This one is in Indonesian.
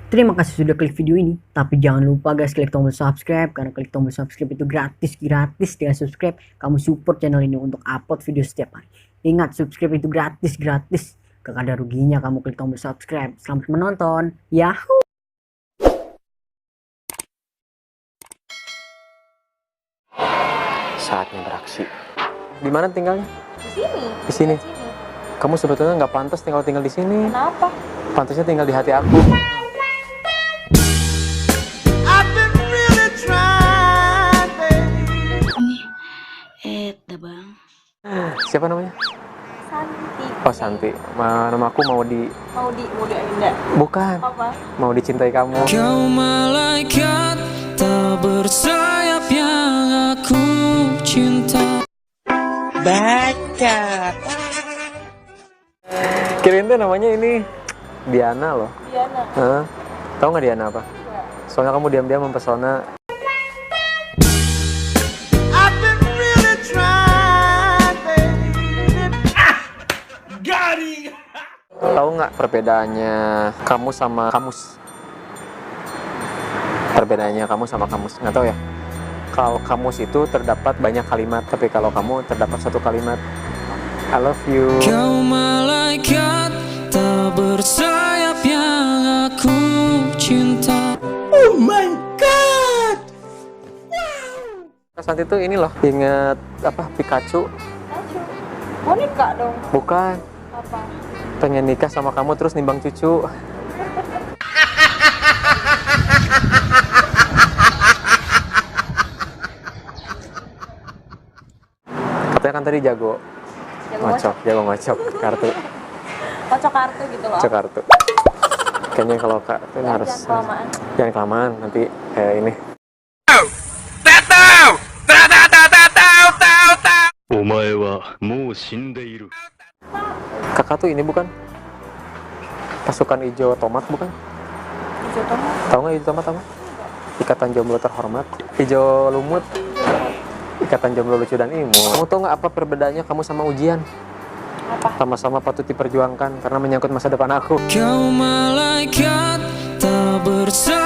Terima kasih sudah klik video ini, tapi jangan lupa guys klik tombol subscribe, karena klik tombol subscribe itu gratis dengan subscribe kamu support channel ini untuk upload video setiap hari. Ingat, subscribe itu gratis, gak ada ruginya kamu klik tombol subscribe. Selamat menonton, yahoo! Saatnya beraksi. Di mana tinggalnya? Di sini. Di sini. Kamu sebetulnya nggak pantas tinggal di sini. Kenapa? Pantasnya tinggal di hati aku. Bang. Siapa namanya? Santi. Oh, Santi. Nama aku Maudi. Maudi Ainda. Bukan. Apa? Mau dicintai kamu. Kau malaikat tak bersayap yang aku cinta. Baca. Kirain tuh namanya ini Diana loh. Diana. Hah? Tahu nggak Diana apa? Enggak. Soalnya kamu diam-diam mempesona. Tahu nggak perbedaannya kamu sama kamus? Perbedaannya kamu sama kamus, nggak tahu ya? Kalau kamus itu terdapat banyak kalimat, tapi kalau kamu terdapat satu kalimat. I love you. Kau malaikat tak bersayap yang aku cinta. Oh my god. Santi itu ini loh, inget apa Pikachu? Acu. Boneka dong. Bukan. Apa? Pengen nikah sama kamu terus nimbang cucu. Katanya kan tadi jago ngocok, jago ngocok kartu, Kocok kartu gitu loh. ngocok kartu. Kayaknya kalau kak itu Jangan harus kelamaan. jangan kelamaan, nanti kayak ini. お前はもう死んでいる。 Kakak tuh ini bukan pasukan hijau tomat bukan? Hijau tomat. Tahu nggak hijau tomat apa? Ikatan jomblo terhormat. Hijau lumut. Ikatan jomblo lucu dan imut. Kamu tahu nggak apa perbedaannya kamu sama ujian? Apa? Sama-sama patut diperjuangkan karena menyangkut masa depan aku. Kau malaikat tak bersayap